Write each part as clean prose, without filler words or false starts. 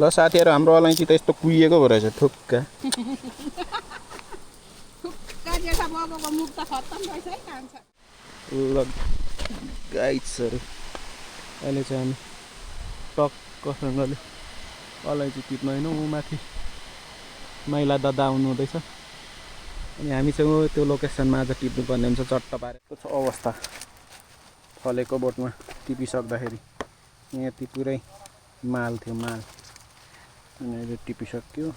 ल साथीहरु हाम्रो अलैँची त यस्तो कुहिएको भो रहेछ थुक्का ल गाइसहरु अहिले चाहिँ हामी टक्कसँगले अलैँची टिप्न हैनौँ माथि माइला दादा आउनु हुँदैछ अनि हामी चाहिँ त्यो लोकेसनमा आज टिप्नुपर्ने हुन्छ चट्ट पारेको छ अवस्था फलेको बोटमा टिपिसक्दाखेरि यति पुरै माल थियो माल अनि अहिले टिपिसक्यो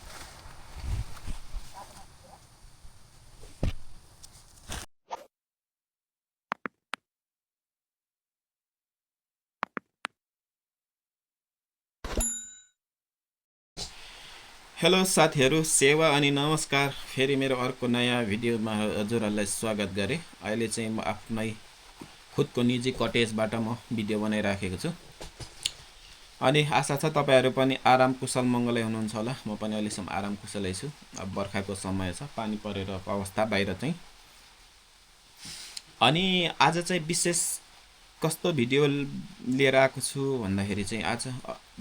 हेलो साथीहरु सेवा अनि नमस्कार फेरि मेरो अर्को नयाँ भिडियोमा हजुरहरुलाई स्वागत गरे अहिले चाहिँ म आफ्नै खुदको निजी कटेजबाट म भिडियो बनाइराखेको छु अनि आशा छ तपाईहरु पनि आराम कुशल मंगलै हुनुहुन्छ होला म पनि अहिलेसम्म आराम कुशलै छु अब बर्खाको समय छ पानी परेरको अवस्था बाहिर चाहिँ अनि आज चाहिँ विशेष कस्तो भिडियो लिएर आएको छु भन्दाखेरि चाहिँ आज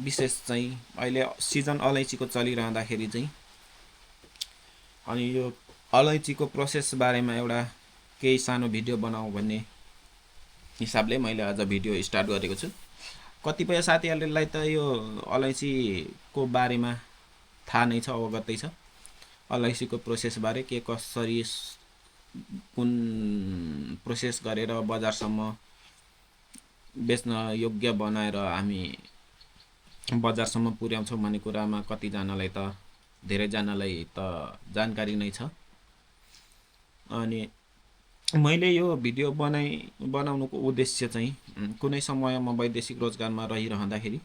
विशेष चाहिँ अहिले सिजन अलैँचीको चलिरहँदाखेरि चाहिँ अनि यो अलैँचीको प्रोसेस बारेमा एउटा केही सानो भिडियो बनाऊ भन्ने हिसाबले मैले आज भिडियो स्टार्ट गरेको छु कतिपय साथीहरुलाई त यो अलैँचीको बारेमा थाहा नै छ अवगतै छ अलैँचीको प्रोसेस बारे के कसरी कुन प्रोसेस गरेर बजारसम्म बेच्न योग्य बनाएर हामी बजारसम्म पुर्याउँछौं भन्ने कुरामा कतिजनालाई त धेरै जनालाई त जानकारी नै छ अनि मैले यो भिडियो बनाउनुको उद्देश्य चाहिँ कुनै समयमा वैदेशिक रोजगारमा रहिरहँदाखेरि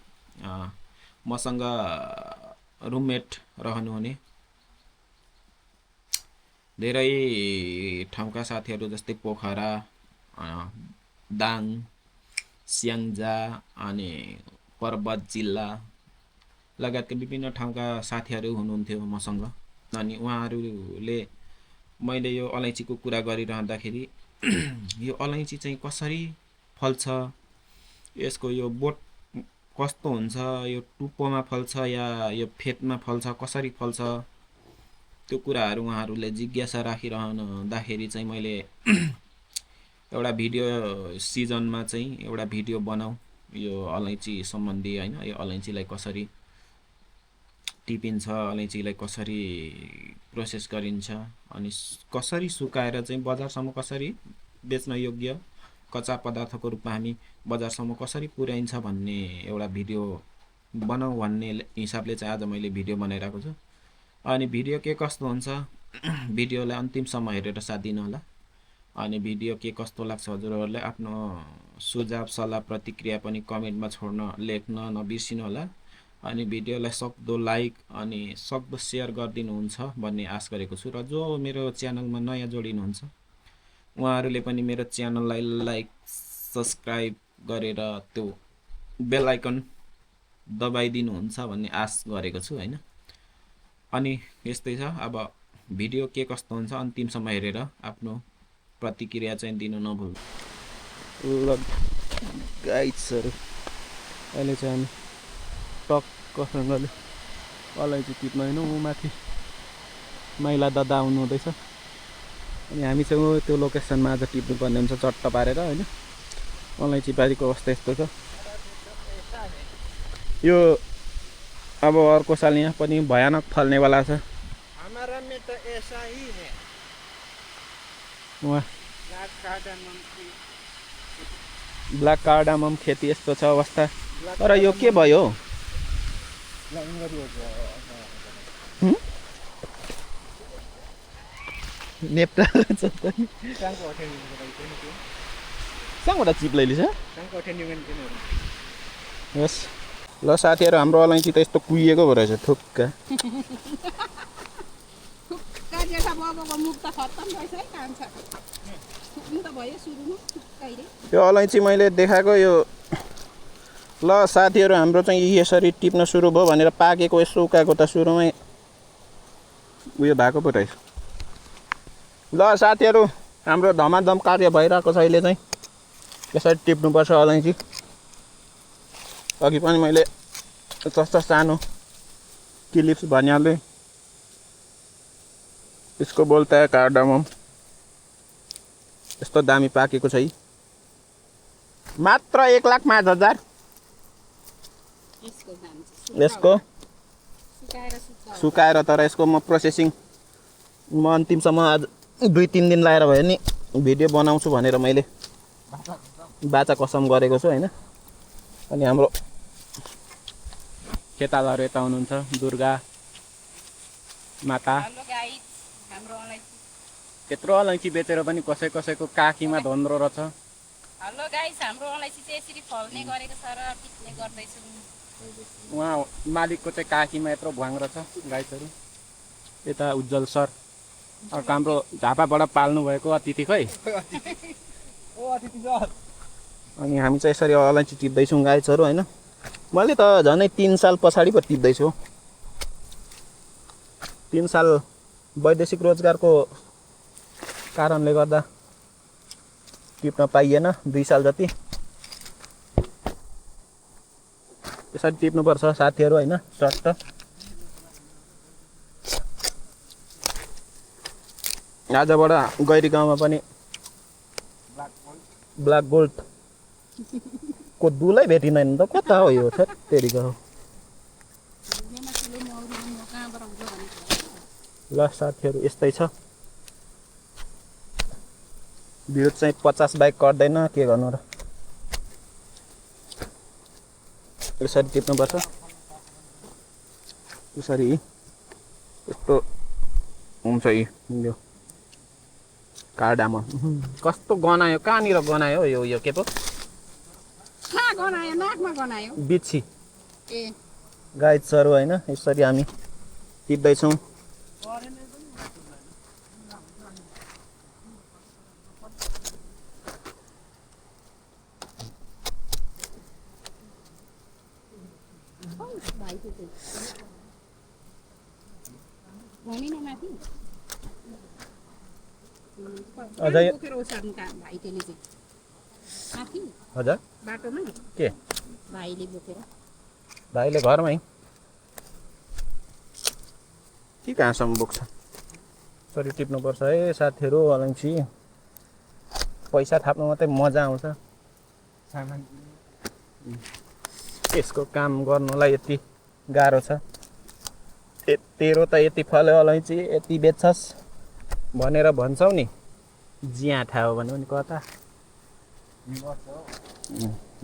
मसँग रुममेट रहनुहुने धेरै ठाउँका साथीहरु जस्तै पोखरा दाङ स्याङ्जा अनि पर्वत जिल्ला लगायतका विभिन्न ठाउँका साथीहरु हुनुहुन्थ्यो मसँग अनि उहाँहरुले मैले यो अलैँचीको कुरा गरिरहँदाखेरि यो अलैँची चाहिँ कसरी फल्छ यसको यो बोट कस्तो हुन्छ यो टुप्पोमा फल्छ या यो फेदमा फल्छ कसरी फल्छ त्यो कुराहरु उहाँहरुले जिज्ञासा राखिरहँदाखेरि चाहिँ मैले एउटा भिडियो सिजनमा चाहिँ एउटा भिडियो बनाऊ यो अलैँची सम्बन्धी हैन यो अलैँचीलाई कसरी टिपिन्छ अलैँचीलाई कसरी प्रोसेस गरिन्छ अनि कसरी सुकाएर चाहिँ बजारसम्म कसरी बेच्न योग्य कच्चा पदार्थको रूपमा हामी बजारसम्म कसरी पुर्याइन्छ भन्ने एउटा भिडियो बनाऊ भन्ने हिसाबले चाहिँ आज मैले भिडियो बनाइराखेको छु अनि भिडियो के कस्तो हुन्छ भिडियोलाई अन्तिमसम्म हेरेर साथ दिनु होला अनि भिडियो के कस्तो लाग्छ हजुरहरुलाई आफ्नो सुझाव सल्लाह प्रतिक्रिया पनि कमेन्टमा छोड्न लेख्न नबिर्सिनु होला अनि भिडियोलाई सक्दो लाइक अनि सक्दो शेयर गरिदिनुहुन्छ भन्ने आश गरेको छु र जो मेरो च्यानलमा नयाँ जोडिनुहुन्छ उहाँहरुले पनि मेरो च्यानललाई लाइक सब्स्क्राइब गरेर त्यो बेल आइकन दबाइदिनुहुन्छ भन्ने आश गरेको छु हैन अनि यस्तै छ अब भिडियो के कस्तो हुन्छ अन्तिमसम्म हेरेर आफ्नो प्रतिक्रिया चाहिँ दिनु नभुल्नु ल गाइसहरु अहिले चाहिँ हामी टक्कसँगले अलैँची टिप्न हैनौँ माथि माइला दादा आउनु हुँदैछ अनि हामी चाहिँ त्यो लोकेसनमा आज टिप्नुपर्ने हुन्छ चट्ट पारेर हैन अलैँची बारीको अवस्था यस्तो छ यो अब अर्को साल यहाँ पनि भयानक फल्नेवाला छ हमारा में तो ऐसा ही है ब्ल्याक कार्डामम खेती यस्तो छ अवस्था तर यो के भयो नेपाल सँगबाट चिप लैलिछ यस ल साथीहरु हाम्रो अलैँची त यस्तो कुहिएको भो रहेछ थुक्का यो अलैँची मैले देखाएको यो ल साथीहरु हाम्रो चाहिँ यसरी टिप्न सुरु भयो भनेर पाकेको यसो उकाएको त सुरुमै उयो भएको पो रहेछ ल साथीहरु हाम्रो धमाधम कार्य भइरहेको छ अहिले चाहिँ यसरी टिप्नुपर्छ अलैँची अघि पनि मैले जस्तो सानो किलिप्स भनिहालेँ। यसको बोलता है कार्डामम। यस्तो दामी पाकेको छ है। मात्र 1,05,000 यसको दाम यसको सुकाएर सुकाएर। तर यसको म प्रोसेसिङ म अन्तिमसम्म आज 2-3 दिन लाएर भयो नि भिडियो बनाउँछु भनेर मैले बाचा कसम गरेको छु होइन। अनि हाम्रो खेतालाहरू यता हुनुहुन्छ दुर्गा माता। हेलो गाइस, हाम्रो अलैँची। त्यत्रो अलैँची बेचेर पनि कसैको काखीमा धन्द्रो रहेछ। हेलो गाइस, हाम्रो अलैँची चाहिँ यसरी फल्ने गरेको छ र टिप्ने गर्दैछौँ। उहाँ मालिकको चाहिँ काखीमा यत्रो भुवाङ रहेछ गाइसहरू। यता उज्जवल सर अर्को हाम्रो झापाबाट पाल्नु भएको अतिथि खै। अनि हामी चाहिँ यसरी अलैँची टिप्दैछौँ गाइसहरू होइन। मैले त झनै 3 साल पछाडि पो टिप्दैछु। 3 साल वैदेशिक रोजगारको कारणले गर्दा टिप्न पाइएन। 2 साल जति यसरी टिप्नुपर्छ साथीहरू होइन। सट्ट आजबाट गैरी गाउँमा पनि ब्ल्याक गोल्ड को दुलै भेटिँदैन त। कता हो यो तेरिका हो। ल साथीहरू यस्तै छ। भिड चाहिँ 50 बाइक गर्दैन के गर्नु र। यसरी टिप्नुपर्छ। यसरी यस्तो हुन्छ यो कार्डामम। कस्तो गनायो, कहाँनिर गनायो यो के पो कहाँ गनायो? नाकमा गनायो। बिच्छी ए गाइसहरू होइन। यसरी हामी टिप्दैछौँ। भनिन माथि अझै बोकेर ओसार्नु का भाइटेले चाहिँ माथि हजुर बाटोमा के भाइले बोकेर। भाइले घरमै के कहाँसम्म बोक्छ। यसरी टिप्नुपर्छ है साथीहरू अलैँची। पैसा थाप्नु मात्रै मजा आउँछ। यसको काम गर्नुलाई यति गाह्रो छ। तेरो त यति फल्यो अलैँची यति बेच्छस् भनेर भन्छौ नि। जिया ठायो भन्यो नि कता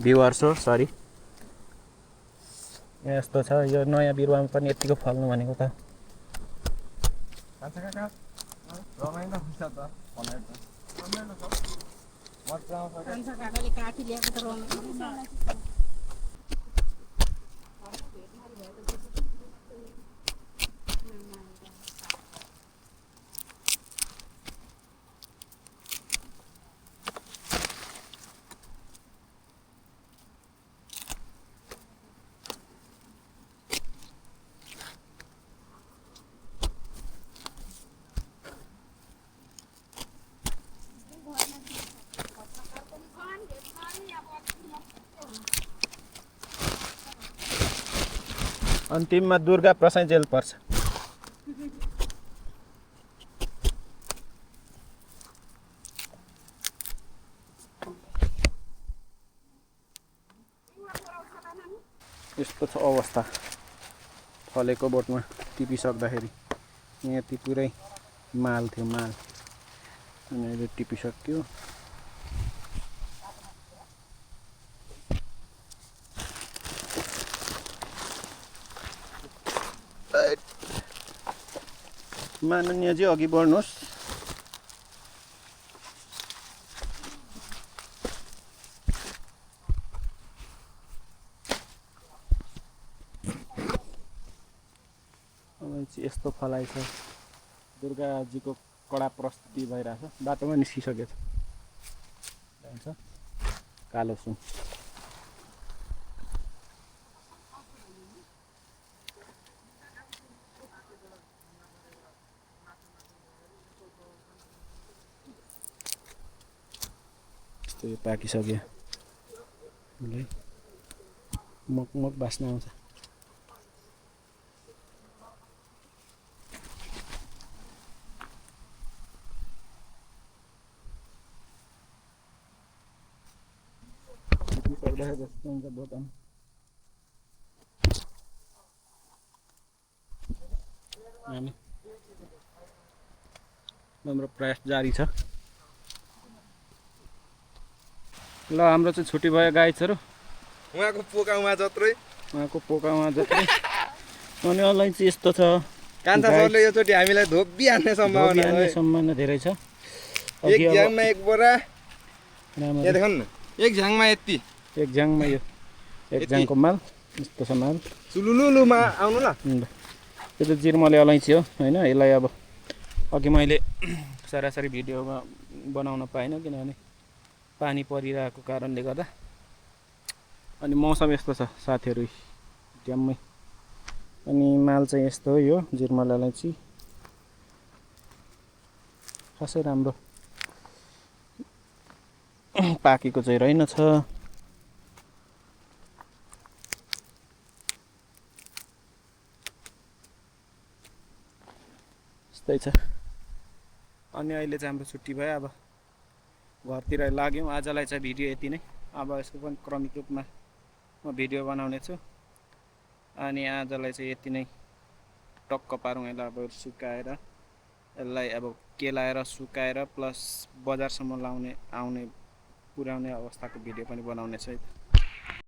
भ्युवर्स हो सरी। यस्तो छ यो नयाँ बिरुवामा पनि यतिको फल्नु भनेको त। कान्छा काकाले काठी ल्याएको त रमाइलो। अन्तिममा दुर्गा प्रसाई जेल पर्छ। यस्तो छ अवस्था फलेको बोटमा टिपिसक्दाखेरि। यहाँ ती पुरै माल थियो माल। अनि अहिले टिपिसक्यो। माननीयजी अघि बढ्नुहोस्। यस्तो फलाइ छ। दुर्गाजीको कडा प्रस्तुति भइरहेछ। बाटोमा निस्किसकेछ। जान्छ कालो सुन। यस्तो यो पाकिसक्यो। मक बास्ना आउँछ। रहे जस्तो हुन्छ बोटम। अनि हाम्रो प्रयास जारी छ। ल हाम्रो चाहिँ छुट्टी भयो गाइजहरू। उहाँको पोका उहाँ जत्रै उहाँको पोकामा जस्तै अनि अलैँची यस्तो छ। कान्छा सरले योचोटि हामीलाई धोबिहाल्ने सम्भावना बिहान छ। सम्मान धेरै छ। एक झ्याङमा एक बोरा राम्ररी यहाँ देखाउनु न, एक झ्याङमा यति, एक झ्याङमा यो एक झ्याङको माल यस्तो छ माल। चुलुलुलुमा आउनु ल। यो त जिरमले अलैँची हो होइन। यसलाई अब अघि मैले सरासरी भिडियोमा बनाउन पाइनँ किनभने पानी परिरहेको कारणले गर्दा। अनि मौसम यस्तो छ साथीहरू ड्याम्मै। अनि माल चाहिँ यस्तो हो यो जिरमल अलैँची, खासै राम्रो पाकेको चाहिँ रहेनछ। यस्तै छ। अनि अहिले चाहिँ हाम्रो छुट्टी भयो। अब घरतिर लाग्यौँ। आजलाई चाहिँ भिडियो यति नै। अब यसको पनि क्रमिक रूपमा म भिडियो बनाउने छु। अनि आजलाई चाहिँ यति नै। टक्क पारौँ यसलाई अब सुकाएर, यसलाई अब केलाएर सुकाएर प्लस बजारसम्म आउने पुर्याउने अवस्थाको भिडियो पनि बनाउने छु है।